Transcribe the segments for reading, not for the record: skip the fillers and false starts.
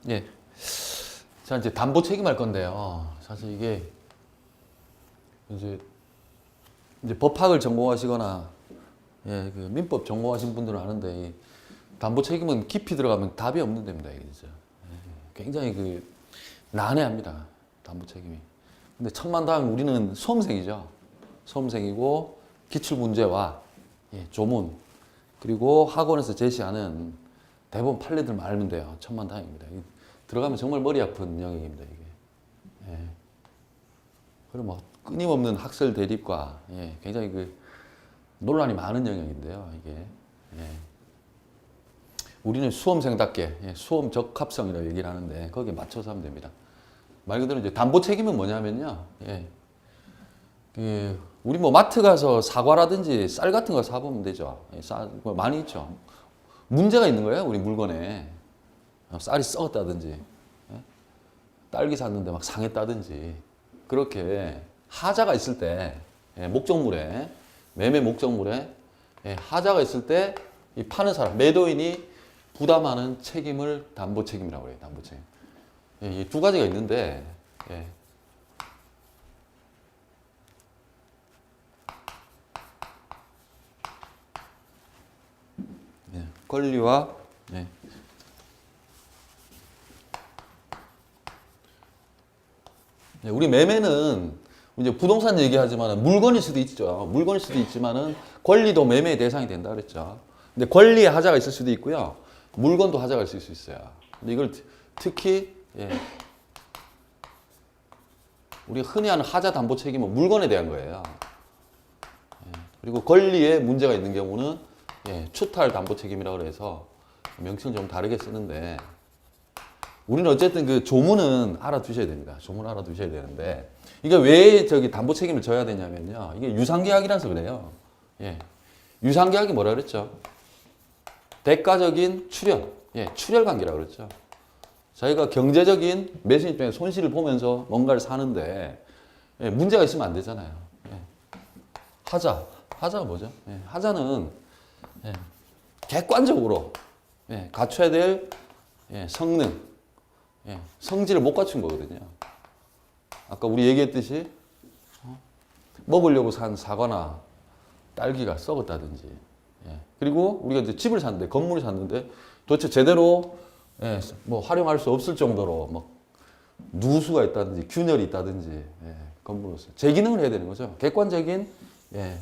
예. 자, 이제 담보 책임할 건데요. 사실 이게 이제 법학을 전공하시거나 예, 그 민법 전공하신 분들은 아는데 이 담보 책임은 깊이 들어가면 답이 없는 데입니다. 이게 진짜. 예, 굉장히 그 난해합니다. 담보 책임이. 근데 천만다행 우리는 수험생이죠. 수험생이고 기출 문제와 예, 조문 그리고 학원에서 제시하는 대부분 판례들만 알면 돼요. 천만다행입니다. 들어가면 정말 머리 아픈 영역입니다. 이게. 예. 그리고 뭐 끊임없는 학설 대립과 예, 굉장히 그 논란이 많은 영역인데요. 이게 예. 우리는 수험생답게 예, 수험 적합성이라고 얘기를 하는데 거기에 맞춰서 하면 됩니다. 말 그대로 이제 담보 책임은 뭐냐면요. 예. 그 우리 뭐 마트 가서 사과라든지 쌀 같은 거 사보면 되죠. 예, 쌀 뭐 많이 있죠. 문제가 있는 거예요. 우리 물건에 쌀이 썩었다든지 예? 딸기 샀는데 막 상했다든지 그렇게 하자가 있을 때 예, 목적물에 매매 목적물에 예, 하자가 있을 때 이 파는 사람 매도인이 부담하는 책임을 담보 책임이라고 해요. 담보 책임. 예, 이 두 가지가 있는데 예. 예, 권리와 예. 예, 우리 매매는 이제 부동산 얘기하지만 물건일 수도 있죠. 물건일 수도 있지만은 권리도 매매의 대상이 된다 그랬죠. 근데 권리에 하자가 있을 수도 있고요. 물건도 하자가 있을 수 있어요. 근데 이걸 특히 예, 우리가 흔히 하는 하자 담보 책임은 물건에 대한 거예요. 예, 그리고 권리에 문제가 있는 경우는 예, 추탈 담보 책임이라고 해서 명칭을 좀 다르게 쓰는데 우리는 어쨌든 그 조문은 알아두셔야 됩니다. 조문 알아두셔야 되는데 이게 왜 저기 담보 책임을 져야 되냐면요. 이게 유상계약이라서 그래요. 예. 유상계약이 뭐라 그랬죠? 대가적인 출혈, 예, 출혈 관계라고 그랬죠. 자기가 경제적인 매수 입장에 손실을 보면서 뭔가를 사는데 예, 문제가 있으면 안 되잖아요. 예. 하자가 뭐죠? 예, 하자는 예, 객관적으로 예, 갖춰야 될 예, 성능, 예, 성질을 못 갖춘 거거든요. 아까 우리 얘기했듯이 먹으려고 산 사과나 딸기가 썩었다든지 예. 그리고 우리가 이제 집을 샀는데 건물을 샀는데 도대체 제대로 예, 뭐 활용할 수 없을 정도로 뭐 누수가 있다든지 균열이 있다든지 예, 건물로서 재기능을 해야 되는 거죠. 객관적인 예.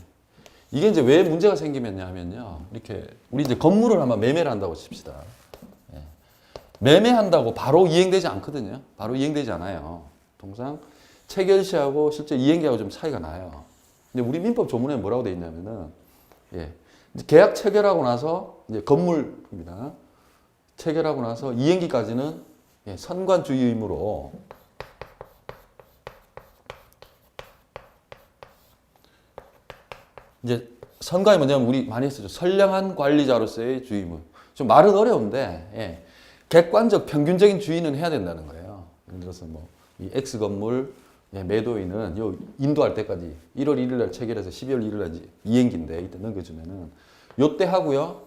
이게 이제 왜 문제가 생기면요 이렇게 우리 이제 건물을 한번 매매를 한다고 칩시다. 예. 매매한다고 바로 이행되지 않거든요. 바로 이행되지 않아요. 통상 체결시하고 실제 이행기하고 좀 차이가 나요. 근데 우리 민법 조문에 뭐라고 돼 있냐면은 예. 계약 체결하고 나서 이제 건물입니다. 체결하고 나서 이행기까지는 예, 선관주의 의무로 이제 선관이 뭐냐면 우리 많이 했었죠. 선량한 관리자로서의 주의무. 좀 말은 어려운데 예, 객관적 평균적인 주의는 해야 된다는 거예요. 예를 들어서 뭐 이 X 건물 예, 매도인은 요 인도할 때까지 1월 1일 날 체결해서 12월 1일 날 이행기인데 이때 넘겨주면은 요때 하고요.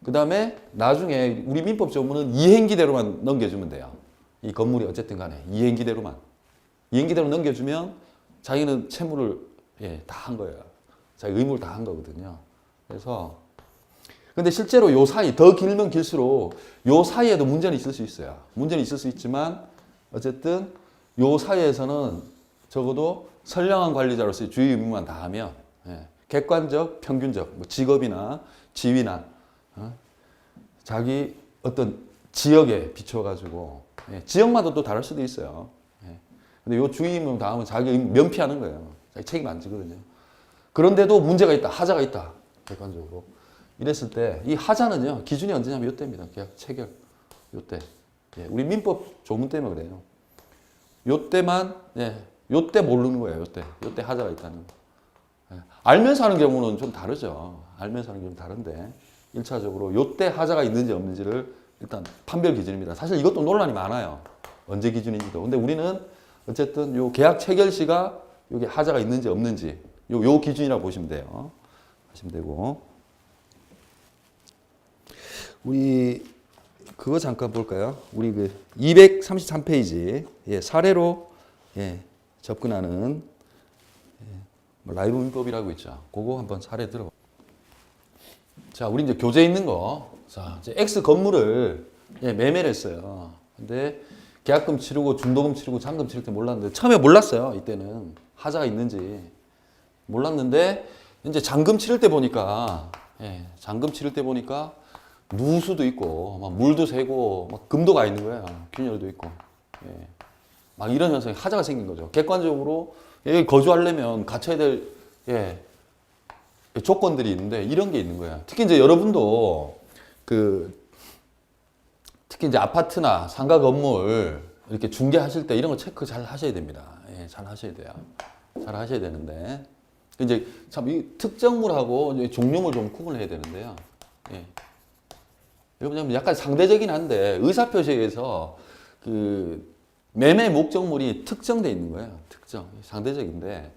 그 다음에 나중에 우리 민법 조문은 이행기대로만 넘겨주면 돼요. 이 건물이 어쨌든 간에 이행기대로만. 이행기대로 넘겨주면 자기는 채무를 예, 다 한 거예요. 자기 의무를 다 한 거거든요. 그래서 근데 실제로 요 사이 더 길면 길수록 요 사이에도 문제는 있을 수 있어요. 문제는 있을 수 있지만 어쨌든 요 사이에서는 적어도 선량한 관리자로서의 주의 의무만 다하면 예, 객관적, 평균적 뭐 직업이나 지위나 자기 어떤 지역에 비춰가지고 예, 지역마다 또 다를 수도 있어요. 예. 근데 요 주의 의무 다하면 자기 면피하는 거예요. 자기 책임 안 지거든요. 그런데도 문제가 있다, 하자가 있다, 객관적으로. 이랬을 때, 이 하자는요, 기준이 언제냐면 요때입니다. 계약 체결. 요때. 예, 우리 민법 조문 때문에 그래요. 요때만, 예, 요때 모르는 거예요, 요때. 요때 하자가 있다는 거. 예, 알면서 하는 경우는 좀 다르죠. 알면서 하는 경우는 다른데, 1차적으로 요때 하자가 있는지 없는지를 일단 판별 기준입니다. 사실 이것도 논란이 많아요. 언제 기준인지도. 근데 우리는 어쨌든 요 계약 체결 시가 요게 하자가 있는지 없는지, 요 기준이라고 보시면 돼요. 하시면 되고. 우리 그거 잠깐 볼까요? 우리 그 233페이지 예, 사례로 예, 접근하는 뭐 라이브 민법이라고 있죠. 그거 한번 사례 들어봐. 자, 우리 이제 교재 있는 거. 자, 이제 X 건물을 예, 매매를 했어요. 근데 계약금 치르고 중도금 치르고 잔금 치를 때 몰랐는데 처음에 몰랐어요. 이때는 하자가 있는지 몰랐는데 이제 잔금 치를 때 보니까 예, 잔금 치를 때 보니까 누수도 있고 막 물도 새고 막 금도 가 있는 거예요. 균열도 있고 예, 막 이런 현상이 하자가 생긴 거죠. 객관적으로 여기 거주하려면 갖춰야 될 예, 조건들이 있는데 이런 게 있는 거야. 특히 이제 여러분도 특히 이제 아파트나 상가 건물 이렇게 중개하실 때 이런 거 체크 잘 하셔야 됩니다. 예, 잘 하셔야 돼요. 잘 하셔야 되는데 이제 참 이 특정물하고 이제 종류물 좀 구분해야 되는데요. 예. 여러분 약간 상대적이긴 한데 의사표시에서 그 매매 목적물이 특정돼 있는 거예요. 특정 상대적인데.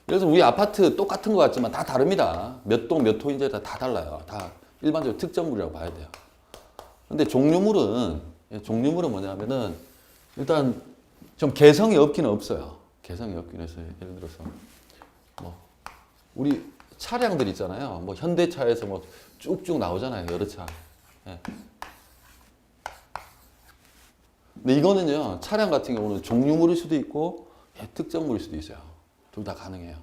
그래서 우리 아파트 똑같은 것 같지만 다 다릅니다. 몇 동 몇 호인지 다 달라요. 다 일반적으로 특정물이라고 봐야 돼요. 근데 종류물은 뭐냐면은 일단 좀 개성이 없기는 없어요. 개성이 없긴 해서 예를 들어서 뭐 우리 차량들 있잖아요. 뭐 현대차에서 뭐 쭉쭉 나오잖아요. 여러 차. 예. 근데 이거는요. 차량 같은 경우는 종류물일 수도 있고 예, 특정물일 수도 있어요. 둘 다 가능해요.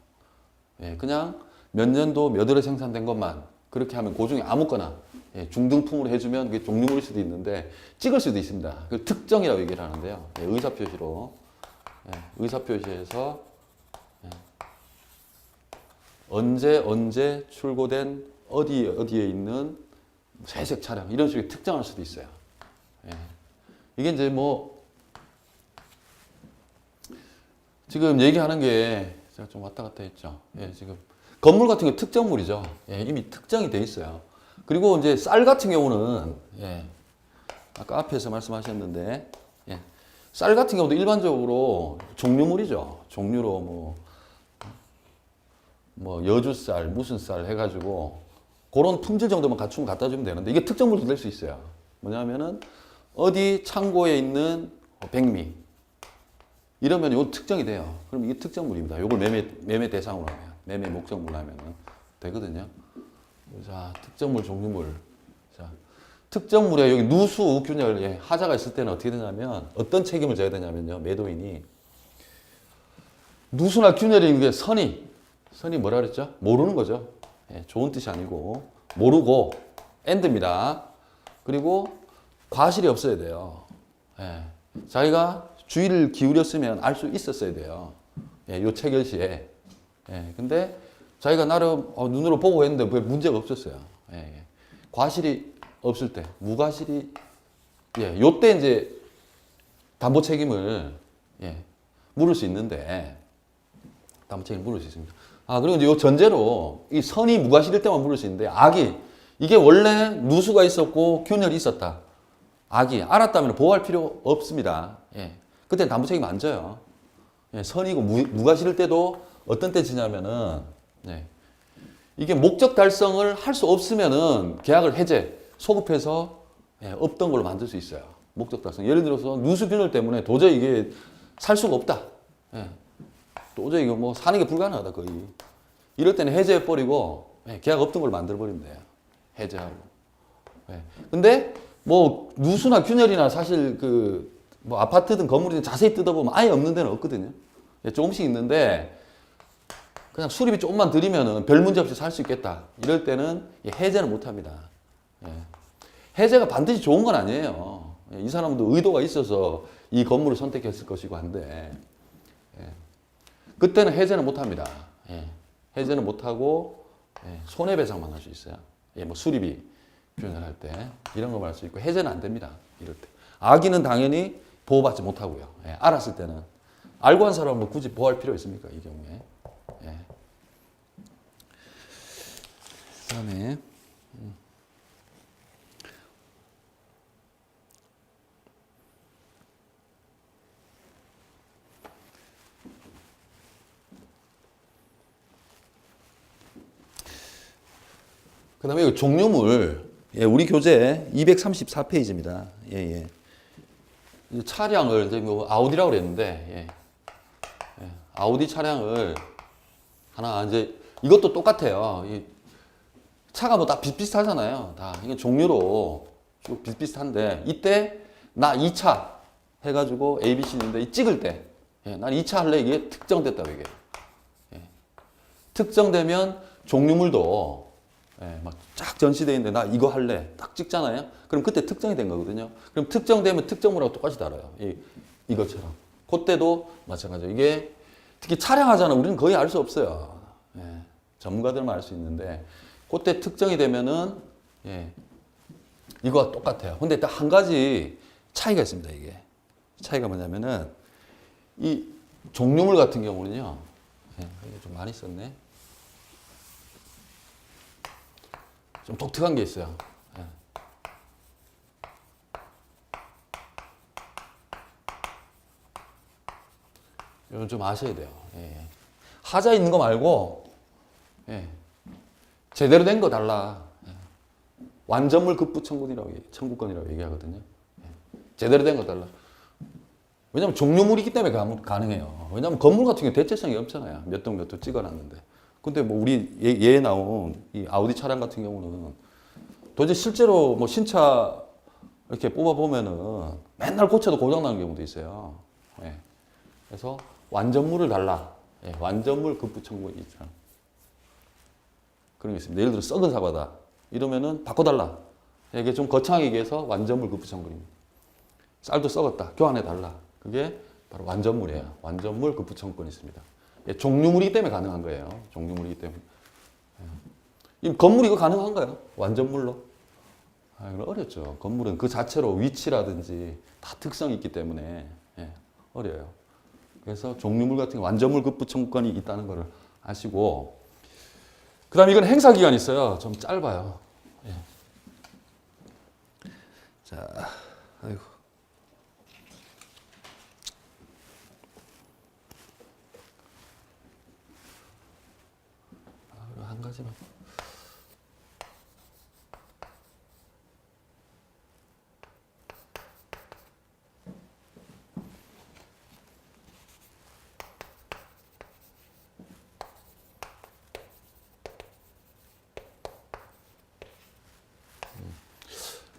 예, 그냥 몇 년도 몇 월에 생산된 것만 그렇게 하면 그 중에 아무거나 예, 중등품으로 해주면 그게 종류물일 수도 있는데 찍을 수도 있습니다. 그 특정이라고 얘기를 하는데요. 예, 의사표시로 예, 의사표시에서 예, 언제 출고된 어디에 있는 회색 차량 이런 식으로 특정할 수도 있어요. 예. 이게 이제 뭐 지금 얘기하는 게 제가 좀 왔다 갔다 했죠. 예, 지금 건물 같은 거 특정물이죠. 예, 이미 특정이 돼 있어요. 그리고 이제 쌀 같은 경우는 예, 아까 앞에서 말씀하셨는데 예, 쌀 같은 경우도 일반적으로 종류물이죠. 종류로 뭐 여주쌀 무슨 쌀 해가지고 그런 품질 정도만 갖추면 갖다 주면 되는데 이게 특정물도 될 수 있어요. 뭐냐면은 어디 창고에 있는 백미 이러면 이거 특정이 돼요. 그럼 이게 특정물입니다. 이걸 매매 대상으로 하면 매매 목적물로 하면 되거든요. 자, 특정물, 종류물. 자, 특정물에 여기 누수, 균열, 예, 하자가 있을 때는 어떻게 되냐면 어떤 책임을 져야 되냐면요. 매도인이 누수나 균열이 게 선이 뭐라 그랬죠? 모르는 거죠. 예, 좋은 뜻이 아니고 모르고 엔드입니다. 그리고 과실이 없어야 돼요. 예, 자기가 주의를 기울였으면 알 수 있었어야 돼요. 예, 요 체결 시에. 예, 근데 자기가 나름 눈으로 보고 했는데 왜 문제가 없었어요. 예, 예. 과실이 없을 때, 무과실이, 예, 요때 이제 담보 책임을, 예, 물을 수 있는데, 담보 책임을 물을 수 있습니다. 아, 그리고 이제 요 전제로 이 선이 무과실일 때만 물을 수 있는데, 이게 원래 누수가 있었고 균열이 있었다. 알았다면 보호할 필요 없습니다. 예. 그때 담보 책임 안 져요. 예, 선이고 무과실일 때도 어떤 때 지냐면은 예, 이게 목적 달성을 할 수 없으면은 계약을 해제, 소급해서 예, 없던 걸로 만들 수 있어요. 목적 달성. 예를 들어서 누수 균열 때문에 도저히 이게 살 수가 없다. 예, 도저히 이거 뭐 사는 게 불가능하다 거의. 이럴 때는 해제해 버리고 예, 계약 없던 걸 만들어 버리면 돼요. 해제하고. 예. 근데 뭐 누수나 균열이나 사실 뭐 아파트든 건물이든 자세히 뜯어보면 아예 없는 데는 없거든요. 예, 조금씩 있는데 그냥 수리비 조금만 들이면은 별 문제 없이 살 수 있겠다. 이럴 때는 해제는 못 합니다. 예. 해제가 반드시 좋은 건 아니에요. 예, 이 사람도 의도가 있어서 이 건물을 선택했을 것이고 한데 예. 그때는 해제는 못 합니다. 예. 해제는 못 하고 예, 손해배상만 할 수 있어요. 예, 뭐 수리비 표현할 때 이런 거 말 수 있고 해제는 안 됩니다. 이럴 때. 악의는 당연히 보호받지 못하고요. 예, 알았을 때는. 알고 한 사람은 뭐 굳이 보호할 필요 있습니까? 이 경우에. 예. 그 다음에 그 다음에 종류물. 예, 우리 교재 234페이지입니다. 예, 예. 이 차량을 이제 뭐 아우디라고 그랬는데, 예. 예, 아우디 차량을 하나 이제 이것도 똑같아요. 이 차가 뭐 다 비슷비슷하잖아요. 다 이게 종류로 쭉 비슷비슷한데 이때 나 2차 해가지고 A, B, C인데 이 찍을 때, 예, 난 2차 할래 이게 특정됐다고 이게. 예. 특정되면 종류물도 예, 막 쫙 전시되어 있는데 나 이거 할래 딱 찍잖아요. 그럼 그때 특정이 된 거거든요. 그럼 특정되면 특정물하고 똑같이 달아요. 이것처럼. 그때도 마찬가지예요. 이게 특히 차량 하잖아. 우리는 거의 알 수 없어요. 예, 전문가들만 알 수 있는데 그때 특정이 되면은 예, 이거와 똑같아요. 근데 딱 한 가지 차이가 있습니다. 이게 차이가 뭐냐면은 이 종류물 같은 경우는요. 예, 이게 좀 많이 썼네. 좀 독특한 게 있어요. 예. 이건 좀 아셔야 돼요. 예. 하자 있는 거 말고 예. 제대로 된 거 달라. 예. 완전물 급부 청구권이라고 얘기하거든요. 예. 제대로 된 거 달라. 왜냐면 종류물이기 때문에 가능해요. 왜냐면 건물 같은 경우 대체성이 없잖아요. 몇 동 몇 호 찍어놨는데. 근데 뭐 우리 예에 나온 이 아우디 차량 같은 경우는 도대체 실제로 뭐 신차 이렇게 뽑아보면은 맨날 고쳐도 고장나는 경우도 있어요. 예. 그래서 완전물을 달라. 예. 완전물 급부 청구권이 있잖아. 그런 게 있습니다. 예를 들어 썩은 사과다. 이러면은 바꿔달라. 이게 좀 거창하게 얘기해서 완전물 급부 청구입니다. 쌀도 썩었다. 교환해달라. 그게 바로 완전물이에요. 완전물 급부 청구권이 있습니다. 예, 종류물이기 때문에 가능한 거예요. 종류물이기 때문에. 예. 이 건물 이거 가능한가요? 완전물로? 아, 이건 어렵죠. 건물은 그 자체로 위치라든지 다 특성이 있기 때문에 예, 어려요. 그래서 종류물 같은 완전물 급부 청구권이 있다는 것을 아시고 그 다음에 이건 행사 기간이 있어요. 좀 짧아요. 예. 자, 아이고. 한 가지만.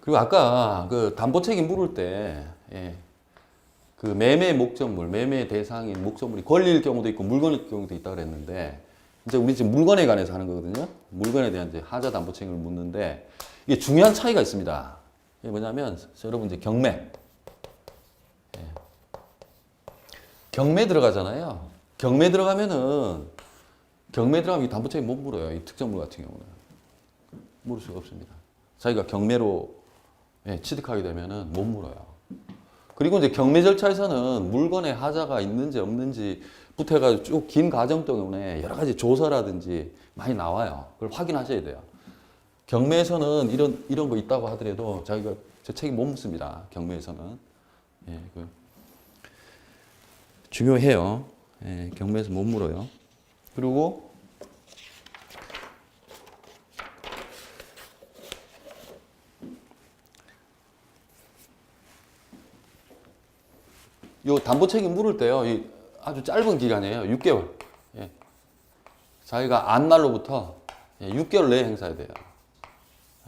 그리고 아까 그 담보 책임 물을 때, 예, 그 매매 목적물, 매매 대상인 목적물이 권리일 경우도 있고 물건일 경우도 있다 그랬는데, 이제 우리 지금 물건에 관해서 하는 거거든요. 물건에 대한 이제 하자 담보 책임을 묻는데, 이게 중요한 차이가 있습니다. 이게 뭐냐면, 여러분 이제 경매. 예. 경매 들어가잖아요. 경매 들어가면 이 담보 책임 못 물어요. 이 특정물 같은 경우는. 물을 수가 없습니다. 자기가 경매로 예, 취득하게 되면은 못 물어요. 그리고 이제 경매 절차에서는 물건에 하자가 있는지 없는지부터 해가지고 쭉 긴 과정 때문에 여러 가지 조서라든지 많이 나와요. 그걸 확인하셔야 돼요. 경매에서는 이런 거 있다고 하더라도 자기가 저 책임 못 묻습니다. 경매에서는. 예, 중요해요. 예, 경매에서 못 물어요. 그리고 요 담보 책임 물을 때요. 이 아주 짧은 기간이에요. 6개월. 예. 자기가 안 날로부터 6개월 내에 행사해야 돼요.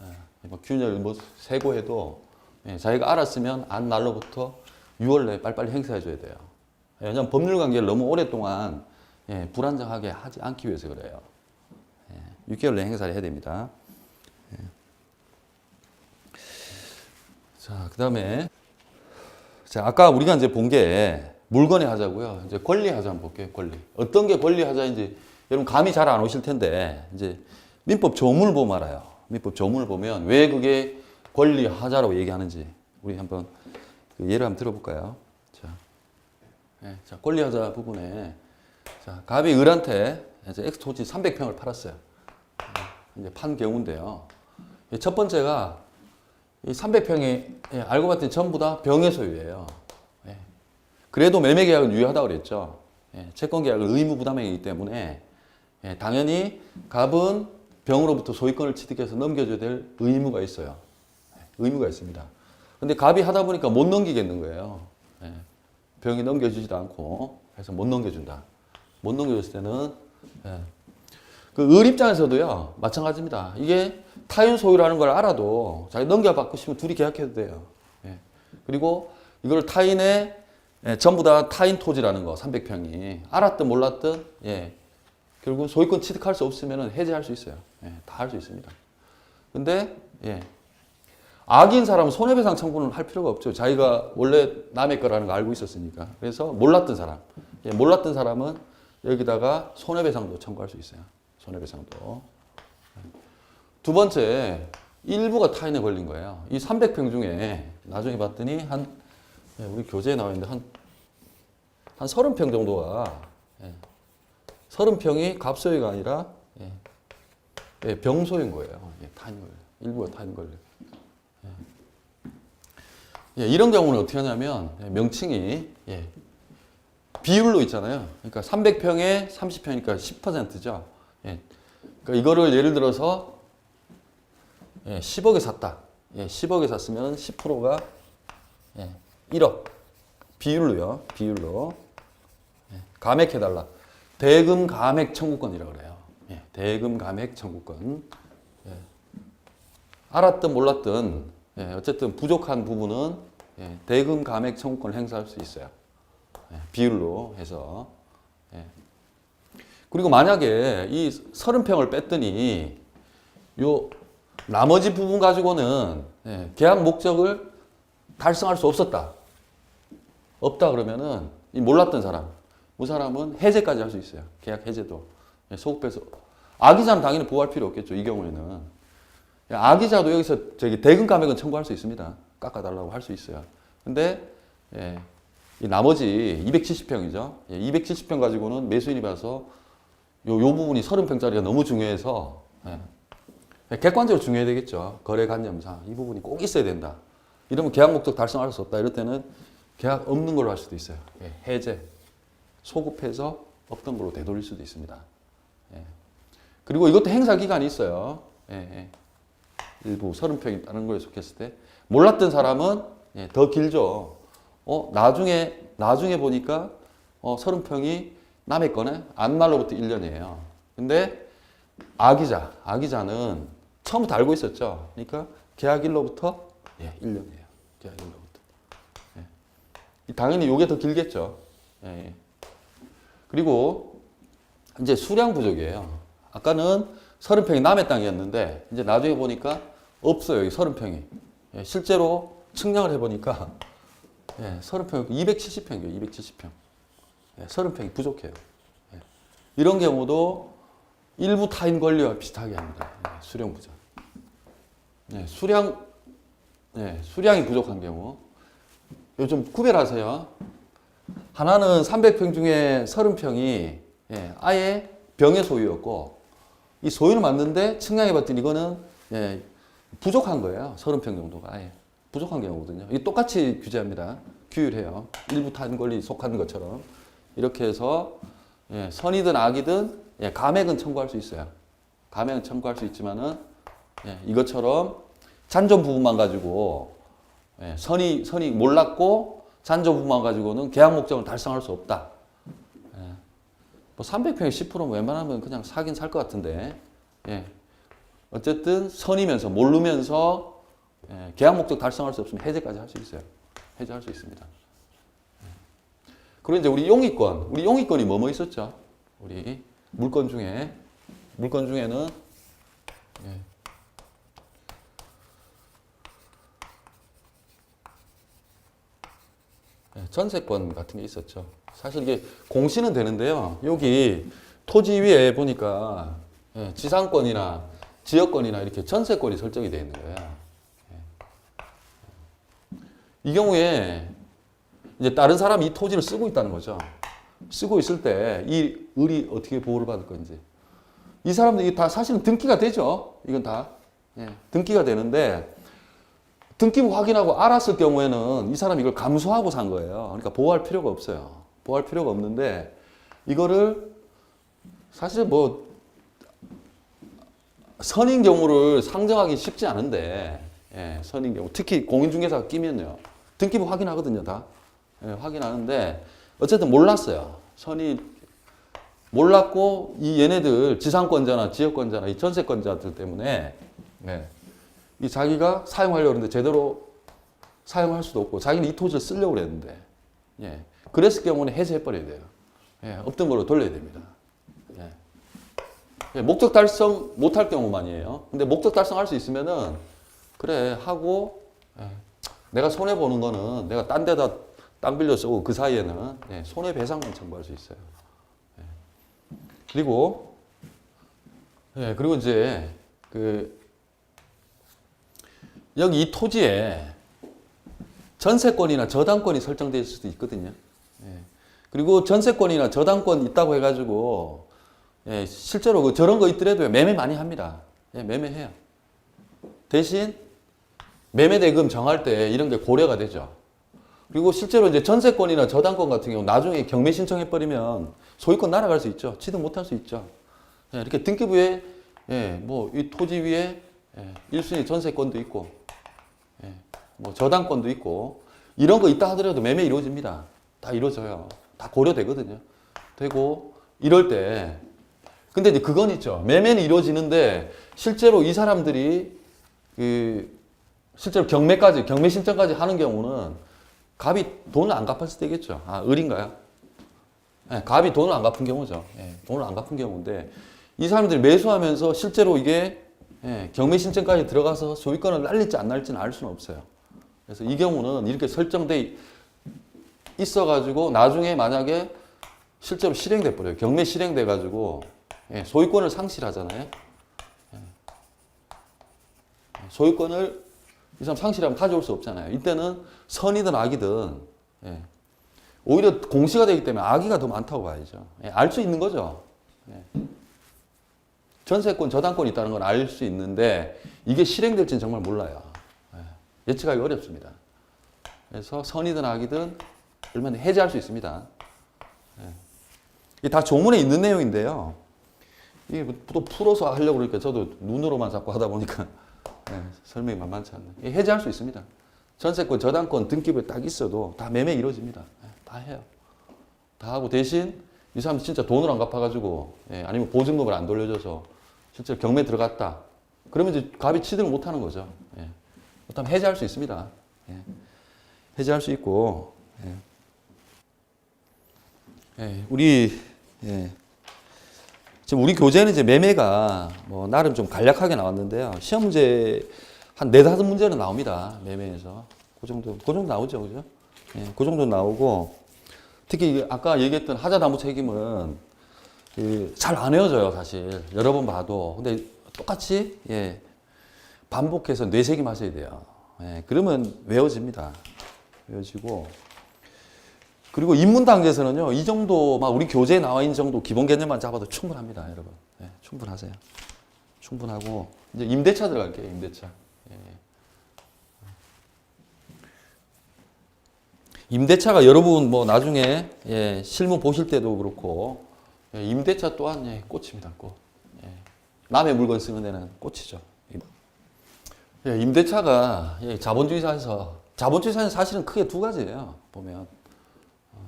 예. 뭐 균열 뭐 세고해도 예. 자기가 알았으면 안 날로부터 6월 내에 빨리빨리 행사해 줘야 돼요. 왜냐하면 법률 관계를 너무 오랫동안 예. 불안정하게 하지 않기 위해서 그래요. 예, 6개월 내에 행사를 해야 됩니다. 예. 자, 그다음에 자, 아까 우리가 이제 본 게 물건에 하자고요. 이제 권리 하자 한번 볼게요. 권리. 어떤 게 권리 하자인지 여러분 감이 잘 안 오실 텐데 이제 민법 조문을 보면 알아요. 민법 조문을 보면 왜 그게 권리 하자라고 얘기하는지 우리 한번 그 예를 한번 들어볼까요? 자, 네, 자 권리 하자 부분에 자 갑이 을한테 이제 X 토지 300평을 팔았어요. 이제 판 경우인데요. 첫 번째가 이 300평이 예, 알고 봤더니 전부 다 병의 소유예요. 예. 그래도 매매 계약은 유효하다고 그랬죠. 예, 채권 계약은 의무 부담행위이기 때문에 예, 당연히 갑은 병으로부터 소유권을 취득해서 넘겨줘야 될 의무가 있어요. 의무가 있습니다. 근데 갑이 하다 보니까 못 넘기겠는 거예요. 예. 병이 넘겨주지도 않고 해서 못 넘겨준다. 못 넘겨줬을 때는 예. 그 을 입장에서도요 마찬가지입니다. 이게 타인 소유라는 걸 알아도 자기 넘겨받고 싶으면 둘이 계약해도 돼요. 예. 그리고 이걸 타인의 전부 다 타인 토지라는 거 300평이 알았든 몰랐든 예. 결국 소유권 취득할 수 없으면 해제할 수 있어요. 예. 다 할 수 있습니다. 근데 예. 악인 사람은 손해배상 청구는 할 필요가 없죠. 자기가 원래 남의 거라는 거 알고 있었으니까. 그래서 몰랐던 사람, 예. 몰랐던 사람은 여기다가 손해배상도 청구할 수 있어요. 손해배상도. 두 번째, 일부가 타인에 걸린 거예요. 이 300평 중에 나중에 봤더니 우리 교재에 나와 있는데 한 30평 정도가 30평이 갑소유가 아니라 병소유인 거예요. 타인 걸려. 일부가 타인 걸려. 이런 경우는 어떻게 하냐면 명칭이 비율로 있잖아요. 그러니까 300평에 30평이니까 10%죠. 그러니까 이거를 예를 들어서 10억에 샀다. 10억에 샀으면 10%가 1억. 비율로요. 비율로. 감액해달라. 대금 감액 청구권이라고 그래요. 대금 감액 청구권. 알았든 몰랐든 어쨌든 부족한 부분은 대금 감액 청구권을 행사할 수 있어요. 비율로 해서. 그리고 만약에 이 30평을 뺐더니 요 나머지 부분 가지고는 계약 목적을 달성할 수 없었다. 없다 그러면은 이 몰랐던 사람, 그 사람은 해제까지 할 수 있어요. 계약 해제도. 소급해서. 악의자는 당연히 보호할 필요 없겠죠. 이 경우에는. 악의자도 여기서 대금 감액은 청구할 수 있습니다. 깎아달라고 할 수 있어요. 근데 이 나머지 270평이죠. 270평 가지고는 매수인이 봐서 요 부분이 30평짜리가 너무 중요해서 객관적으로 중요해야 되겠죠. 거래관념상 이 부분이 꼭 있어야 된다. 이러면 계약 목적 달성할 수 없다. 이럴 때는 계약 없는 걸로 할 수도 있어요. 해제, 소급해서 없던 걸로 되돌릴 수도 있습니다. 그리고 이것도 행사 기간이 있어요. 일부 30평이 다른 거에 속했을 때 몰랐던 사람은 더 길죠. 나중에 보니까 30평이 남의 거네. 안말로부터 1년이에요. 근데 악의자는 처음부터 알고 있었죠. 그러니까 계약일로부터 1년이에요. 계약일로부터. 당연히 이게 더 길겠죠. 그리고 이제 수량 부족이에요. 아까는 30평이 남의 땅이었는데 이제 나중에 보니까 없어요. 여기 30평이. 실제로 측량을 해보니까 30평, 270평이에요. 270평. 30평이 부족해요. 이런 경우도 일부 타인 권리와 비슷하게 합니다. 수량 부족. 수량이 부족한 경우. 좀 구별하세요. 하나는 300평 중에 30평이 아예 병의 소유였고 이 소유는 맞는데 측량해 봤더니 이거는 부족한 거예요. 30평 정도가 아예 부족한 경우거든요. 이 똑같이 규제합니다. 규율해요. 일부 타인 권리 속하는 것처럼 이렇게 해서 선이든 악이든 감액은 청구할 수 있어요. 감액은 청구할 수 있지만은 이것처럼 잔존 부분만 가지고 선이 몰랐고 잔존 부분만 가지고는 계약 목적을 달성할 수 없다. 뭐 300평에 10%면 웬만하면 그냥 사긴 살 것 같은데 어쨌든 선이면서 모르면서 계약 목적 달성할 수 없으면 해제까지 할 수 있어요. 해제할 수 있습니다. 그리고 이제 우리 용의권이 뭐뭐 있었죠? 우리 물건 중에는 전세권 같은 게 있었죠. 사실 이게 공시는 되는데요. 여기 토지 위에 보니까 지상권이나 지역권이나 이렇게 전세권이 설정이 되어 있는 거예요. 이 경우에 이제 다른 사람이 이 토지를 쓰고 있다는 거죠. 쓰고 있을 때 이 을이 어떻게 보호를 받을 건지. 이 사람들이 다 사실은 등기가 되죠. 이건 다. 등기가 되는데 등기부 확인하고 알았을 경우에는 이 사람이 이걸 감수하고 산 거예요. 그러니까 보호할 필요가 없어요. 보호할 필요가 없는데 이거를 사실 뭐 선인 경우를 상정하기 쉽지 않은데, 예, 선인 경우. 특히 공인중개사가 끼면요. 등기부 확인하거든요, 다. 예, 확인하는데, 어쨌든 몰랐어요. 선이 몰랐고, 이 얘네들 지상권자나 지역권자나 이 전세권자들 때문에, 예, 이 자기가 사용하려고 하는데 제대로 사용할 수도 없고, 자기는 이 토지를 쓰려고 그랬는데, 예, 그랬을 경우는 해제해버려야 돼요. 예, 없던 걸로 돌려야 됩니다. 예. 예, 목적 달성 못할 경우만이에요. 근데 목적 달성할 수 있으면은 그래 하고 예, 내가 손해 보는 거는 내가 딴 데다 땅 빌려 쓰고 그 사이에는 예, 손해배상만 청구할 수 있어요. 예. 그리고 그리고 이제 그 여기 이 토지에 전세권이나 저당권이 설정될 수도 있거든요. 예. 그리고 전세권이나 저당권 있다고 해가지고 예, 실제로 그 저런 거 있더라도 매매 많이 합니다. 예, 매매해요. 대신 매매 대금 정할 때 이런 게 고려가 되죠. 그리고 실제로 이제 전세권이나 저당권 같은 경우 나중에 경매 신청해 버리면 소유권 날아갈 수 있죠. 취득 못할 수 있죠. 예, 이렇게 등기부에 예, 뭐 이 토지 위에 예, 1순위 전세권도 있고 예, 뭐 저당권도 있고 이런 거 있다 하더라도 매매 이루어집니다. 다 이루어져요. 다 고려되거든요. 되고 이럴 때 근데 이제 그건 있죠. 매매는 이루어지는데 실제로 이 사람들이 그 실제로 경매 신청까지 하는 경우는 갑이 돈을 안 갚았을 때겠죠. 아, 을인가요? 네, 갑이 돈을 안 갚은 경우죠. 네, 돈을 안 갚은 경우인데 이 사람들이 매수하면서 실제로 이게 경매 신청까지 들어가서 소유권을 날릴지 안 날릴지는 알 수는 없어요. 그래서 이 경우는 이렇게 설정돼 있어가지고 나중에 만약에 실제로 실행돼 버려요. 경매 실행돼 가지고 소유권을 상실하잖아요. 소유권을 이 사람 상실하면 가져올 수 없잖아요. 이때는 선이든 악이든 오히려 공시가 되기 때문에 악의가 더 많다고 봐야죠. 알 수 있는 거죠. 전세권, 저당권이 있다는 건 알 수 있는데 이게 실행될지는 정말 몰라요. 예측하기 어렵습니다. 그래서 선이든 악이든 얼마나 해제할 수 있습니다. 이게 다 조문에 있는 내용인데요. 이게 또 풀어서 하려고 그러니까 저도 눈으로만 자꾸 하다 보니까 설명이 만만치 않네. 해제할 수 있습니다. 전세권, 저당권 등기부에 딱 있어도 다 매매 이루어집니다. 다 해요. 다 하고 대신 이 사람 진짜 돈을 안 갚아가지고 아니면 보증금을 안 돌려줘서 실제로 경매 들어갔다. 그러면 이제 갑이 취득을 못 하는 거죠. 그렇다면 해제할 수 있습니다. 해제할 수 있고 지금 우리 교재는 이제 매매가 뭐 나름 좀 간략하게 나왔는데요. 시험 문제 한 4-5문제는 나옵니다. 매매에서. 그 정도 나오죠. 그죠? 그 정도 나오고 특히 아까 얘기했던 하자 담보 책임은 잘 안 외워져요, 사실. 여러 번 봐도. 근데 똑같이 반복해서 뇌새김 하셔야 돼요. 그러면 외워집니다. 외워지고 그리고 입문 단계에서는요, 이 정도, 막 우리 교재에 나와 있는 정도 기본 개념만 잡아도 충분합니다, 여러분. 충분하세요. 충분하고, 이제 임대차 들어갈게요, 임대차. 임대차가 여러분, 뭐 나중에, 실무 보실 때도 그렇고, 임대차 또한, 꽃입니다, 꽃. 남의 물건 쓰는 데는 꽃이죠. 임대차가 자본주의 사회에서 사실은 크게 두 가지예요, 보면.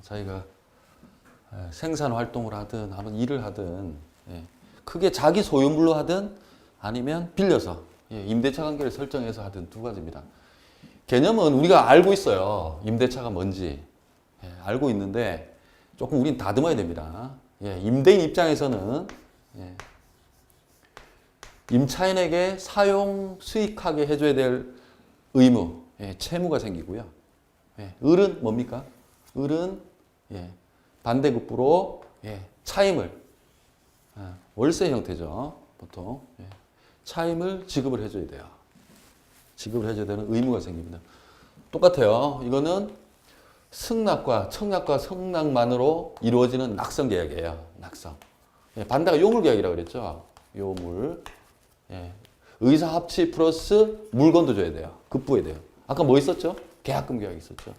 자기가 생산 활동을 하든 하는 일을 하든 크게 자기 소유물로 하든 아니면 빌려서 임대차 관계를 설정해서 하든 두 가지입니다. 개념은 우리가 알고 있어요. 임대차가 뭔지 알고 있는데 조금 우린 다듬어야 됩니다. 임대인 입장에서는 임차인에게 사용 수익하게 해줘야 될 의무, 채무가 생기고요. 을은 뭡니까? 을은 반대급부로 차임을 월세 형태죠. 보통 차임을 지급을 해줘야 돼요. 지급을 해줘야 되는 의무가 생깁니다. 똑같아요. 이거는 승낙과 청약과 성낙만으로 이루어지는 낙성 계약이에요. 낙성. 반대가 요물 계약이라고 그랬죠. 요물. 의사 합치 플러스 물건도 줘야 돼요. 급부해야 돼요. 아까 뭐 있었죠? 계약금 계약이 있었죠.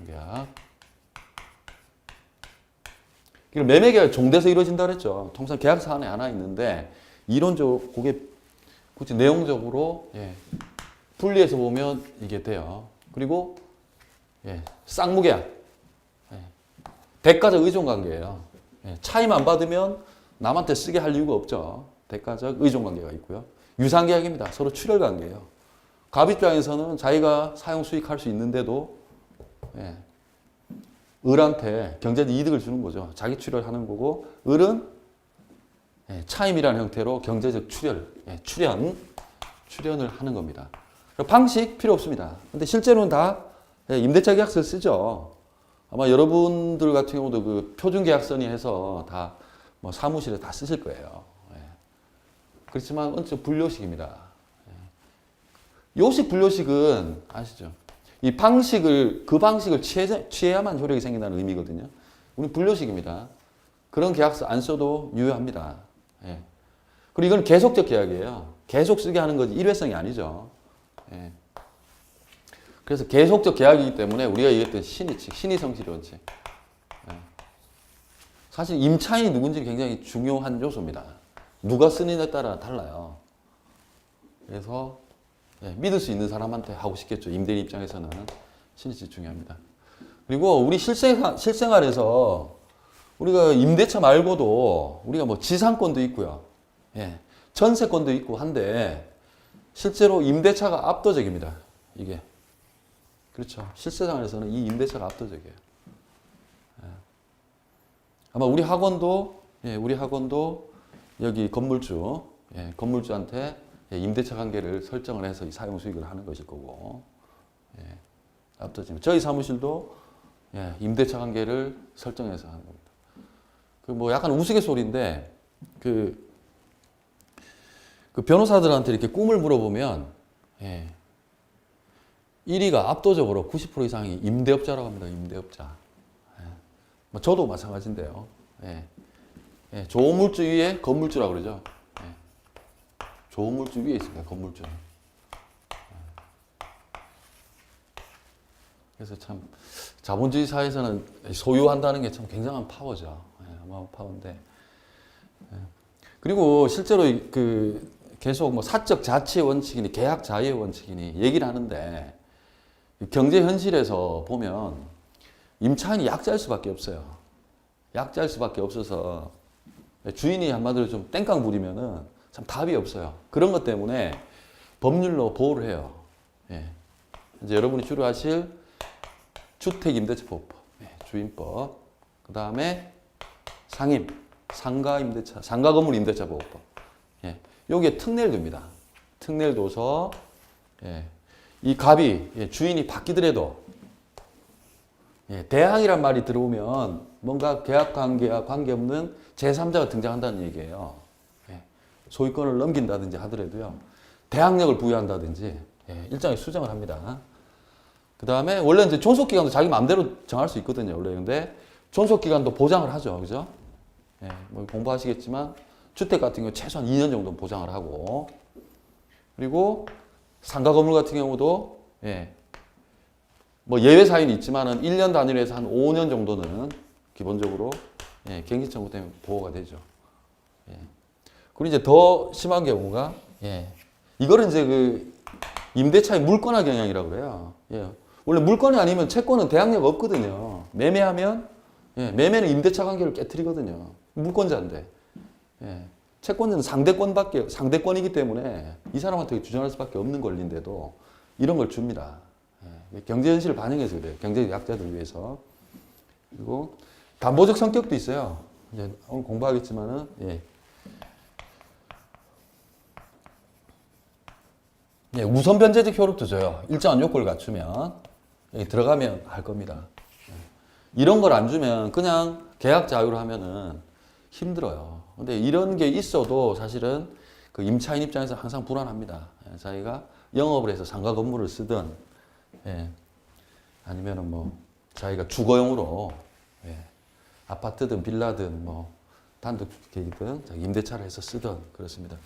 계약. 이걸 매매 계약이 종돼서 이루어진다 그랬죠. 통상 계약 사안에 하나 있는데 이론적으로 그게 굳이 내용적으로 분리해서 보면 이게 돼요. 그리고 쌍무계약, 대가적 의존 관계예요. 차임안 받으면 남한테 쓰게 할 이유가 없죠. 대가적 의존 관계가 있고요. 유상계약입니다. 서로 출혈 관계예요. 갑 입장에서는 자기가 사용 수익할 수 있는데도 을한테 경제적 이득을 주는 거죠. 자기 출혈하는 거고 을은 차임이라는 형태로 경제적 출연을 하는 겁니다. 방식 필요 없습니다. 근데 실제로는 다 임대차 계약서를 쓰죠. 아마 여러분들 같은 경우도 그 표준 계약서니 해서 다 뭐 사무실에 다 쓰실 거예요. 그렇지만 언뜻 분료식입니다. 요식 분료식은 아시죠? 이 방식을 그 방식을 취해야만 효력이 생긴다는 의미거든요. 우리 분료식입니다. 그런 계약서 안 써도 유효합니다. 그리고 이건 계속적 계약이에요. 계속 쓰게 하는 거지 일회성이 아니죠. 그래서 계속적 계약이기 때문에 우리가 얘기했던 신의성실의 원칙. 사실 임차인이 누군지 굉장히 중요한 요소입니다. 누가 쓰느냐에 따라 달라요. 그래서 믿을 수 있는 사람한테 하고 싶겠죠. 임대인 입장에서는 신의성이 중요합니다. 그리고 우리 실생활에서 우리가 임대차 말고도 우리가 뭐 지상권도 있고요. 전세권도 있고 한데 실제로 임대차가 압도적입니다. 이게. 그렇죠. 실생활에서는 이 임대차가 압도적이에요. 아마 우리 학원도 여기 건물주한테 임대차 관계를 설정을 해서 사용 수익을 하는 것일 거고 압도적입니다. 저희 사무실도 임대차 관계를 설정해서 하는 겁니다. 그 뭐 약간 우스갯소리인데 그 변호사들한테 이렇게 꿈을 물어보면 1위가 압도적으로 90% 이상이 임대업자라고 합니다. 임대업자. 뭐 저도 마찬가지인데요. 조물주 위에 건물주라고 그러죠. 조물주 위에 있습니다. 건물주. 그래서 참 자본주의 사회에서는 소유한다는 게 참 굉장한 파워죠. 어마어마한 파워인데. 그리고 실제로 계속 뭐 사적 자치의 원칙이니 계약 자유의 원칙이니 얘기를 하는데 경제 현실에서 보면 임차인이 약자일 수밖에 없어요. 약자일 수밖에 없어서 주인이 한마디로 좀 땡깡 부리면은 참 답이 없어요. 그런 것 때문에 법률로 보호를 해요. 이제 여러분이 주로 하실 주택임대차보호법, 주임법, 그 다음에 상임, 상가건물임대차보호법. 요게 특례를 둡니다. 특례를 둬서 이 갑이 주인이 바뀌더라도 대항이란 말이 들어오면 뭔가 계약 관계와 관계없는 제3자가 등장한다는 얘기예요. 소유권을 넘긴다든지 하더라도요. 대항력을 부여한다든지 일정의 수정을 합니다. 그 다음에 원래 이제 존속기간도 자기 마음대로 정할 수 있거든요. 원래 근데 존속기간도 보장을 하죠. 그죠? 뭐 공부하시겠지만 주택 같은 경우 최소한 2년 정도 보장을 하고 그리고 상가 건물 같은 경우도 뭐 예외 사유는 있지만은 1년 단위로 해서 한 5년 정도는 기본적으로 갱신 청구 때문에 보호가 되죠. 그리고 이제 더 심한 경우가 이거를 이제 그 임대차의 물권화 경향이라고 그래요. 원래 물권이 아니면 채권은 대항력 없거든요. 매매하면 매매는 임대차 관계를 깨트리거든요. 물권자인데 채권자는 상대권이기 때문에 이 사람한테 주장할 수밖에 없는 권리인데도 이런 걸 줍니다. 경제 현실을 반영해서 그래요. 경제 약자들 위해서. 그리고 담보적 성격도 있어요. 이제 오늘 공부하겠지만은 우선 변제적 효력도 줘요. 일정한 요건을 갖추면 들어가면 할 겁니다. 이런 걸 안 주면 그냥 계약 자유로 하면은 힘들어요. 근데 이런 게 있어도 사실은 그 임차인 입장에서 항상 불안합니다. 자기가 영업을 해서 상가 건물을 쓰든 아니면은 뭐 자기가 주거용으로 아파트든 빌라든 뭐 단독주택이든 임대차를 해서 쓰든 그렇습니다.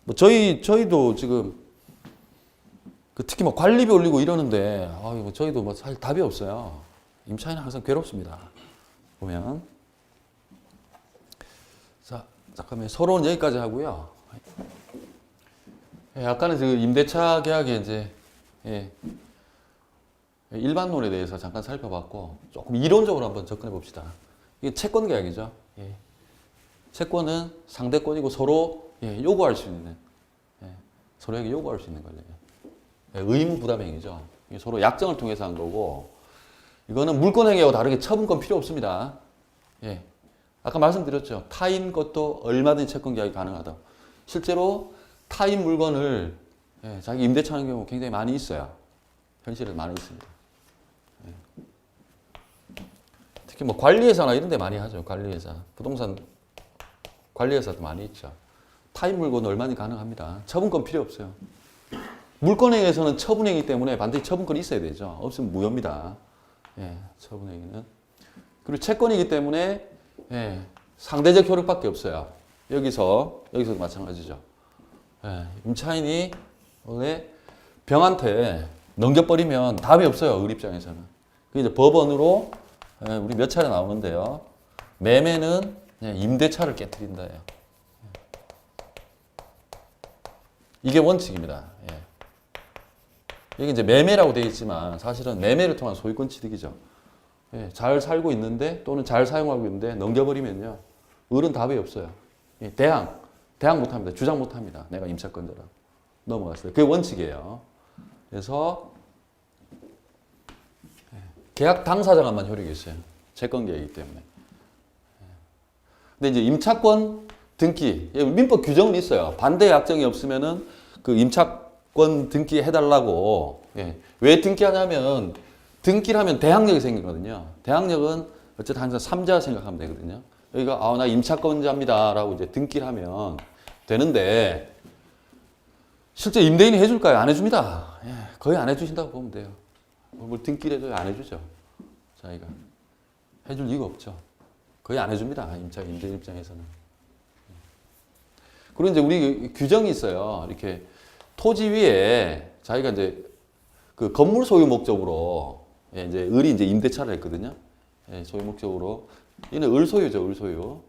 뭐 저희도 지금 특히 뭐 관리비 올리고 이러는데 저희도 뭐 사실 답이 없어요. 임차인은 항상 괴롭습니다. 보면 잠깐만 서론은 여기까지 하고요. 예, 아까는 그 임대차 계약의 이제 예, 일반론에 대해서 잠깐 살펴봤고 조금 이론적으로 한번 접근해 봅시다. 이게 채권 계약이죠. 예. 채권은 상대권이고 서로 예, 요구할 수 있는 예, 서로에게 요구할 수 있는 권리예요. 예, 의무 부담행위죠. 이게 서로 약정을 통해서 한 거고 이거는 물권행위하고 다르게 처분권 필요 없습니다. 예. 아까 말씀드렸죠. 타인 것도 얼마든지 채권 계약이 가능하다. 실제로 타인 물건을 예, 자기 임대차 하는 경우 굉장히 많이 있어요. 현실에 많이 있습니다. 예. 특히 뭐 관리회사나 이런 데 많이 하죠. 관리회사. 부동산 관리회사도 많이 있죠. 타인 물건은 얼마든지 가능합니다. 처분권 필요 없어요. 물권행위에서는 처분행위 때문에 반드시 처분권이 있어야 되죠. 없으면 무효입니다. 예, 처분행위는. 그리고 채권이기 때문에 예, 상대적 효력밖에 없어요. 여기서도 마찬가지죠. 예, 임차인이 원래 병한테 넘겨버리면 답이 없어요. 을 입장에서는. 그 이제 법원으로 예, 우리 몇 차례 나오는데요. 매매는 예, 임대차를 깨뜨린다예요. 이게 원칙입니다. 예. 이게 이제 매매라고 되어 있지만 사실은 매매를 통한 소유권 취득이죠. 예, 잘 살고 있는데 또는 잘 사용하고 있는데 넘겨버리면요. 을은 답이 없어요. 예, 대항 못합니다. 주장 못합니다. 내가 임차권자라. 넘어갔어요. 그게 원칙이에요. 그래서 예, 계약 당사자간만 효력이 있어요. 채권 계약이기 때문에. 근데 이제 임차권 등기, 민법 규정은 있어요. 반대 약정이 없으면은 그 임차권 등기 해달라고. 예. 왜 등기하냐면 등기를 하면 대항력이 생기거든요. 대항력은 어쨌든 항상 3자 생각하면 되거든요. 여기가 나 임차권자입니다라고 이제 등기를 하면 되는데 실제 임대인이 해줄까요? 안 해줍니다. 예. 거의 안 해주신다고 보면 돼요. 뭘 등기를 해줘요? 안 해주죠. 자기가 해줄 이유가 없죠. 거의 안 해줍니다. 임대인 입장에서는. 그리고 이제 우리 규정이 있어요. 이렇게 토지 위에 자기가 이제 그 건물 소유 목적으로 예, 이제 을이 이제 임대차를 했거든요. 예, 소유 목적으로. 이는 을 소유죠, 을 소유.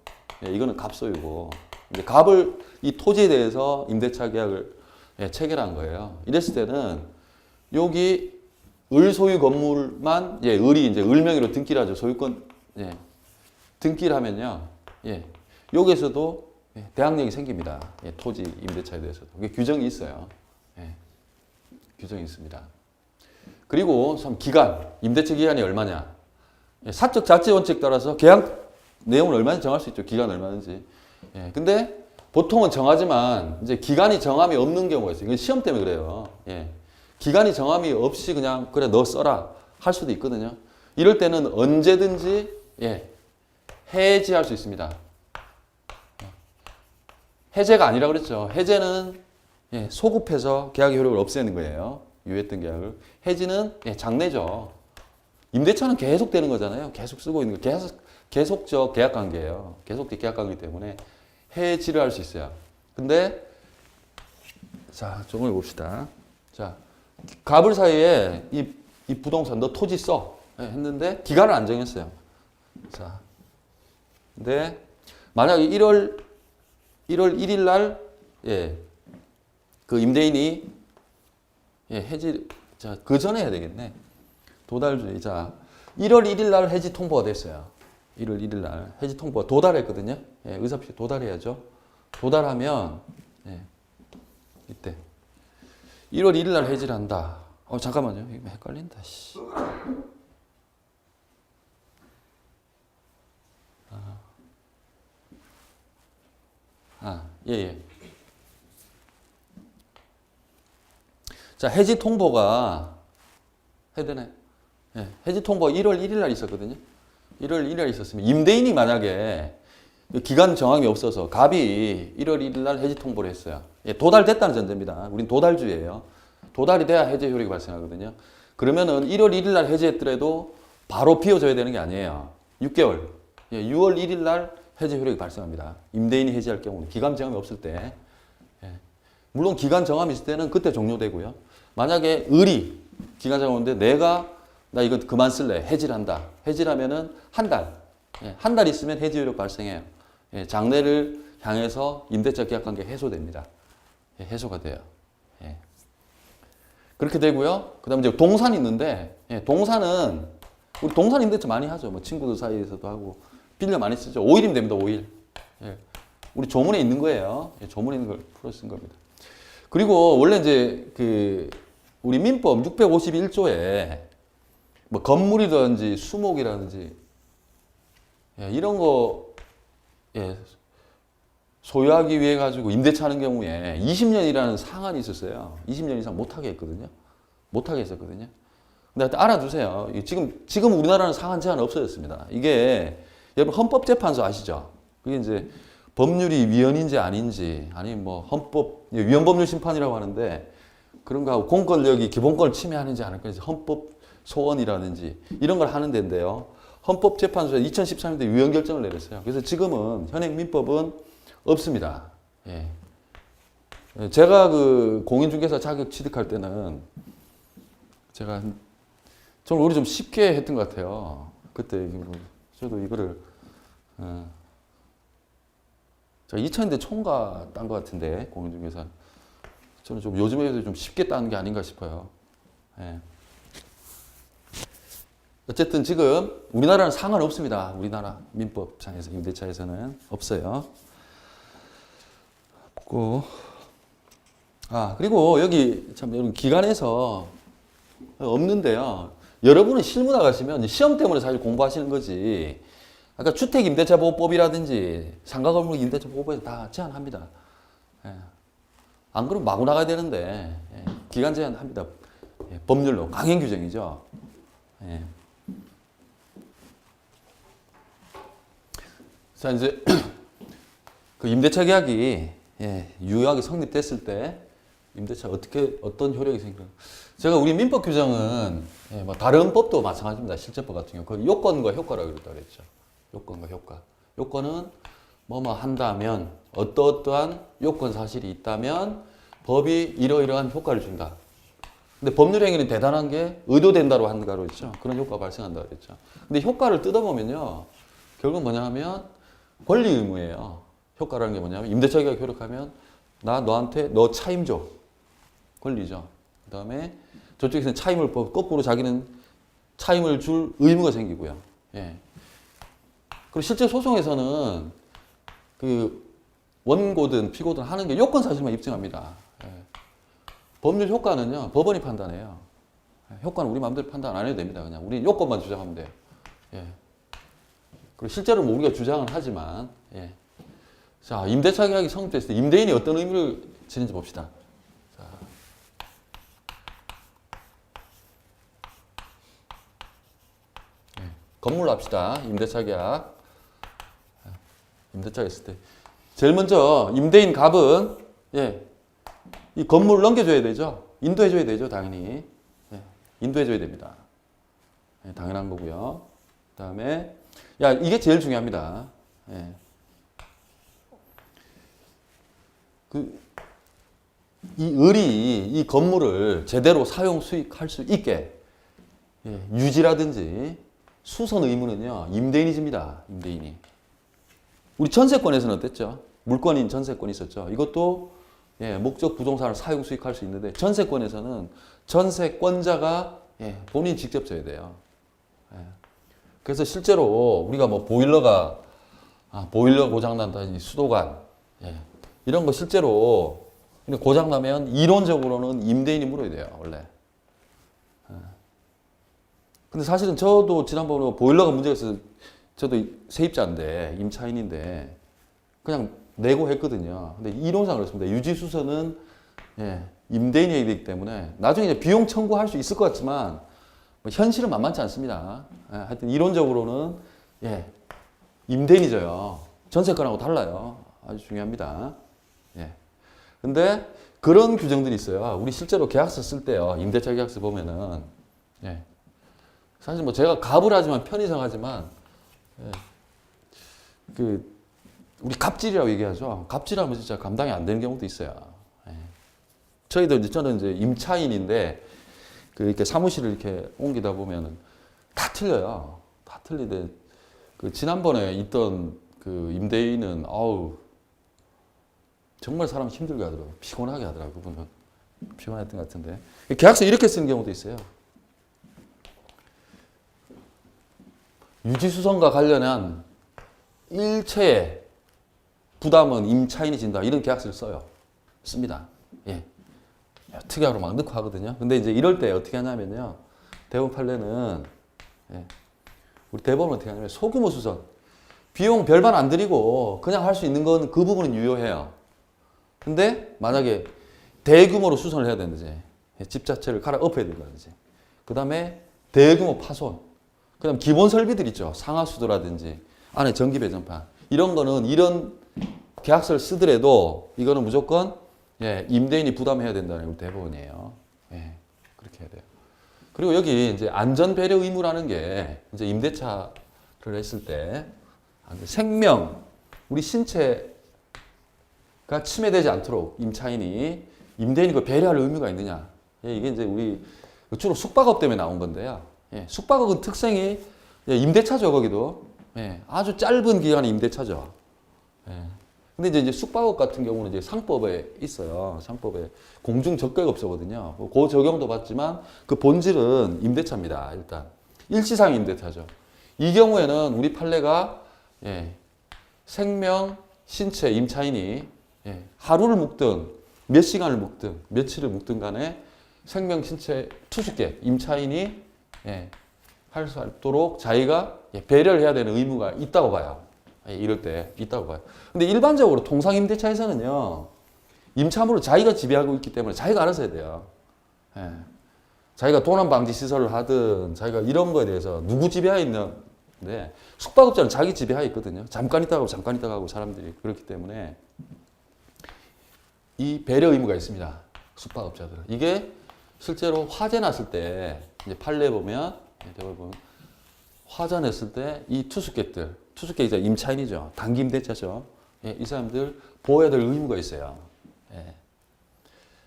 예, 이거는 갑 소유고. 이제 갑을 이 토지에 대해서 임대차 계약을 예, 체결한 거예요. 이랬을 때는 여기 을 소유 건물만 예, 을이 이제 을 명의로 등기를 하죠. 소유권 예, 등기를 하면요. 예, 여기에서도 예, 대항력이 생깁니다. 예, 토지 임대차에 대해서도. 그게 규정이 있어요. 예, 규정이 있습니다. 그리고 참 기간, 임대차 기간이 얼마냐. 예, 사적 자치 원칙 따라서 계약 내용을 얼마든지 정할 수 있죠. 기간 얼마든지. 예, 근데 보통은 정하지만 이제 기간이 정함이 없는 경우가 있어요. 이건 시험 때문에 그래요. 예, 기간이 정함이 없이 그냥 그래 너 써라 할 수도 있거든요. 이럴 때는 언제든지 예, 해지할 수 있습니다. 해제가 아니라 그랬죠. 해제는 예, 소급해서 계약의 효력을 없애는 거예요. 유예했던 계약을. 해지는 예, 장래죠. 임대차는 계속 되는 거잖아요. 계속 쓰고 있는 거. 계속적 계약 관계예요. 계속적 계약 관계이기 때문에 해지를 할 수 있어요. 근데 자, 조금 봅시다. 자, 갑을 사이에 이 부동산 너 토지 써 예, 했는데 기간을 안 정했어요. 자, 근데 만약에 1월 1일 날 예, 그 임대인이 예, 해지 자, 그 전에 해야 되겠네. 도달주의. 자, 1월 1일 날 해지 통보가 됐어요. 1월 1일 날 해지 통보가 도달했거든요. 예, 의사표시 도달해야죠. 도달하면 예, 이때 1월 1일 날 해지를 한다. 잠깐만요. 이거 헷갈린다. 씨. 예. 자, 해지 통보가 해야 되나요? 예, 해지 통보가 1월 1일 날 있었거든요. 1월 1일 날 있었으면 임대인이 만약에 기간 정함이 없어서 갑이 1월 1일 날 해지 통보를 했어요. 예, 도달됐다는 전제입니다. 우린 도달주의예요. 도달이 돼야 해제 효력이 발생하거든요. 그러면은 1월 1일 날 해제했더라도 바로 비워줘야 되는 게 아니에요. 6개월. 예, 6월 1일 날 해제 효력이 발생합니다. 임대인이 해지할 경우는 기간 정함이 없을 때. 예. 물론 기간 정함이 있을 때는 그때 종료되고요. 만약에 을이 기간 정함인데 내가 나 이거 그만 쓸래. 해지를 한다. 해지를 하면은 한 달. 예, 한 달 있으면 해지 효력 발생해요. 예, 장래를 향해서 임대차 계약 관계 해소됩니다. 예, 해소가 돼요. 예. 그렇게 되고요. 그다음에 이제 동산이 있는데, 예, 동산은 우리 동산 임대차 많이 하죠. 뭐 친구들 사이에서도 하고 빌려 많이 쓰죠. 5일이면 됩니다. 5일. 예. 우리 조문에 있는 거예요. 예, 조문에 있는 걸 풀어 쓴 겁니다. 그리고 원래 이제 그 우리 민법 651조에 뭐 건물이라든지 수목이라든지, 예, 이런 거, 예, 소유하기 위해 가지고 임대차 하는 경우에 20년이라는 상한이 있었어요. 20년 이상 못하게 했거든요. 못하게 했었거든요. 근데 하여튼 알아두세요. 지금 우리나라는 상한 제한 없어졌습니다. 이게 여러분 헌법재판소 아시죠? 그게 이제 법률이 위헌인지 아닌지, 아니면 뭐 헌법, 위헌법률 심판이라고 하는데, 그런 거하고 공권력이 기본권을 침해하는지 안 할까, 헌법 소원이라든지 이런 걸 하는 데인데요. 헌법재판소에 2013년도에 위헌 결정을 내렸어요. 그래서 지금은 현행 민법은 없습니다. 예. 제가 그 공인중개사 자격 취득할 때는 저는 우리 좀 쉽게 했던 것 같아요. 그때 저도 이거를 제가 2000년대 총과 딴 것 같은데, 공인중개사. 저는 좀 요즘에 비해서 좀 쉽게 따는 게 아닌가 싶어요. 예. 어쨌든 지금 우리나라는 상관없습니다. 우리나라 민법상에서 임대차에서는 없어요. 그리고 여기 참 여러분 기관에서 없는데요. 여러분은 실무 나가시면 시험 때문에 사실 공부하시는 거지. 아까 주택임대차보호법이라든지 상가건물 임대차보호법에서 다 제한합니다. 예. 안 그러면 마구 나가야 되는데, 예, 기간 제한합니다. 예, 법률로 강행 규정이죠. 예. 자, 이제 그 임대차 계약이, 예, 유효하게 성립됐을 때 임대차 어떤 효력이 생기는? 제가 우리 민법 규정은, 예, 뭐 다른 법도 마찬가지입니다. 실제법 같은 경우 그 요건과 효과라고 그랬죠. 요건과 효과. 요건은 뭐뭐 한다면, 어떠한 요건 사실이 있다면 법이 이러이러한 효과를 준다. 근데 법률 행위는 대단한 게 의도된다로 한다고 그랬죠. 그런 효과가 발생한다고 그랬죠. 근데 효과를 뜯어보면요, 결국 뭐냐 하면 권리 의무예요. 효과라는 게 뭐냐면 임대차 계약 효력하면 나 너한테 너 차임 줘. 권리죠. 그 다음에 저쪽에서는 차임을 거꾸로 자기는 차임을 줄 의무가 생기고요. 예. 그리고 실제 소송에서는 그 원고든 피고든 하는 게 요건 사실만 입증합니다. 예. 법률 효과는요, 법원이 판단해요. 효과는 우리 마음대로 판단 안 해도 됩니다. 그냥 우리 요건만 주장하면 돼요. 예. 그리고 실제로 뭐 우리가 주장은 하지만, 예. 자, 임대차 계약이 성립됐을 때 임대인이 어떤 의무를 지는지 봅시다. 자. 예. 건물로 합시다. 임대차 계약. 임대차가 있을 때. 제일 먼저 임대인 갑은, 예, 이 건물을 넘겨줘야 되죠. 인도해줘야 되죠. 당연히. 예. 인도해줘야 됩니다. 예, 당연한 거고요. 그 다음에 이게 제일 중요합니다. 예. 이 을이 이 건물을 제대로 사용 수익할 수 있게, 예, 유지라든지 수선 의무는요, 임대인이 집니다. 임대인이. 우리 전세권에서는 어땠죠? 물권인 전세권이 있었죠. 이것도, 예, 목적 부동산을 사용 수익할 수 있는데, 전세권에서는 전세권자가, 예, 본인이 직접 져야 돼요. 예. 그래서 실제로 우리가 뭐 보일러 고장난다든지 수도관, 예, 이런 거 실제로 고장나면 이론적으로는 임대인이 물어야 돼요, 원래. 예. 근데 사실은 저도 지난번에 보일러가 문제가 있어서 저도 세입자인데, 임차인인데, 그냥 내고 했거든요. 근데 이론상 그렇습니다. 유지수선은, 예, 임대인이 해야 되기 때문에 나중에 이제 비용 청구할 수 있을 것 같지만, 뭐 현실은 만만치 않습니다. 예, 하여튼 이론적으로는, 예, 임대인이 져요. 전세권하고 달라요. 아주 중요합니다. 예. 근데 그런 규정들이 있어요. 우리 실제로 계약서 쓸 때요. 임대차 계약서 보면은, 예. 사실 뭐 제가 갑을 하지만 편의상 하지만, 예. 우리 갑질이라고 얘기하죠. 갑질하면 진짜 감당이 안 되는 경우도 있어요. 예. 저는 이제 임차인인데, 이렇게 사무실을 이렇게 옮기다 보면은 다 틀려요. 다 틀리는데, 지난번에 있던 임대인은, 정말 사람 힘들게 하더라고요. 피곤하게 하더라고요. 그분은 피곤했던 것 같은데. 계약서 이렇게 쓰는 경우도 있어요. 유지수선과 관련한 일체의 부담은 임차인이 진다. 이런 계약서를 써요. 씁니다. 예. 특약으로 막 넣고 하거든요. 근데 이제 이럴 때 어떻게 하냐면요. 대부분 판례는, 예. 우리 대법원은 어떻게 하냐면 소규모 수선. 비용 별반 안 들이고 그냥 할 수 있는 건 그 부분은 유효해요. 근데 만약에 대규모로 수선을 해야 되는지, 집 자체를 갈아엎어야 된다든지, 그 다음에 대규모 파손, 그 다음 기본 설비들 있죠. 상하수도라든지, 안에 전기 배전판. 이런 거는 이런 계약서를 쓰더라도 이거는 무조건 예, 임대인이 부담해야 된다는 우리 대법원이에요. 예, 그렇게 해야 돼요. 그리고 여기 이제 안전 배려 의무라는 게 이제 임대차를 했을 때 생명, 우리 신체가 침해되지 않도록 임차인이 임대인이 그 배려할 의무가 있느냐. 예, 이게 이제 우리 주로 숙박업 때문에 나온 건데요. 예, 숙박업은 특성이 예, 임대차죠, 거기도. 예, 아주 짧은 기간의 임대차죠. 예. 근데 이제 숙박업 같은 경우는 이제 상법에 있어요. 상법에 공중적객업소거든요. 그 적용도 받지만 그 본질은 임대차입니다. 일단 일시상 임대차죠. 이 경우에는 우리 판례가 예, 생명, 신체, 임차인이 예, 하루를 묵든 몇 시간을 묵든 며칠을 묵든 간에 생명, 신체, 투숙객, 임차인이 예, 할 수 있도록 자기가 예, 배려를 해야 되는 의무가 있다고 봐요. 예, 이럴 때 있다고 봐요. 근데 일반적으로 통상 임대차에서는요, 임차물을 자기가 지배하고 있기 때문에 자기가 알아서 해야 돼요. 예. 자기가 도난 방지 시설을 하든 자기가 이런 거에 대해서 누구 지배하에 있는데 숙박업자는 자기 지배하에 있거든요. 잠깐 있다 가고 잠깐 있다 가고 사람들이 그렇기 때문에 이 배려 의무가 있습니다. 숙박업자들은. 이게 실제로 화재 났을 때 이제 판례 보면 대부분 화재 났을 때 이 투숙객이 이제 임차인이죠. 단기 임대차죠. 예, 이 사람들 보호해야 될 의무가 있어요. 예.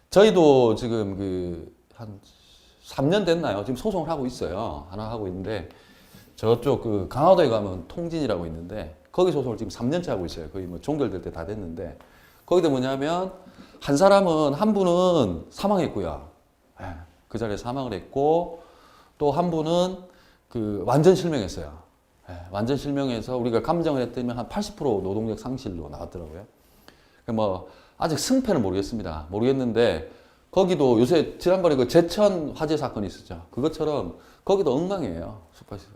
저희도 지금 한 3년 됐나요? 지금 소송을 하고 있어요. 하나 하고 있는데 저쪽 그 강화도에 가면 통진이라고 있는데 거기 소송을 지금 3년째 하고 있어요. 거의 뭐 종결될 때 다 됐는데 거기도 뭐냐면 한 분은 사망했고요. 예, 그 자리에 사망을 했고 또 한 분은 그 완전 실명했어요. 예, 완전 실명해서 우리가 감정을 했더니 한 80% 노동력 상실로 나왔더라고요. 뭐 아직 승패는 모르겠습니다. 모르겠는데 거기도 요새 지난번에 그 제천 화재 사건이 있었죠. 그것처럼 거기도 엉망이에요. 숙박시설.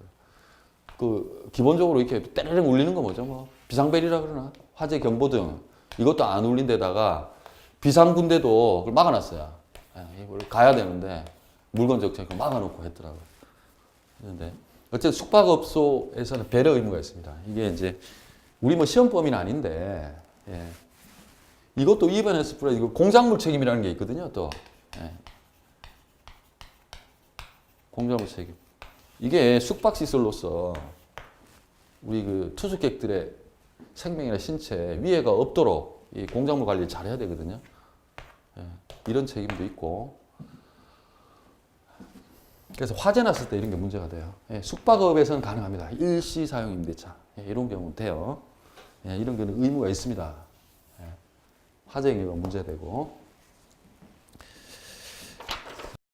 그 기본적으로 이렇게 때르릉 울리는 거 뭐죠? 뭐 비상벨이라 그러나 화재 경보등 이것도 안 울린 데다가 비상군대도 그걸 막아놨어요. 예, 이걸 가야 되는데 물건 적재를 막아놓고 했더라고요. 그런데 어쨌든 숙박업소에서는 배려 의무가 있습니다. 이게 이제 우리 뭐 시험범위는 아닌데 예. 이것도 위반했을 뿐 아니고 공작물 책임이라는 게 있거든요. 또 예. 공작물 책임. 이게 숙박시설로서 우리 그 투숙객들의 생명이나 신체 위해가 없도록 이 공작물 관리를 잘해야 되거든요. 예. 이런 책임도 있고. 그래서 화재 났을 때 이런 게 문제가 돼요. 예. 숙박업에서는 가능합니다. 일시 사용 임대차. 예. 이런 경우는 돼요. 예. 이런 경우는 의무가 있습니다. 예. 화재 경우가 문제되고.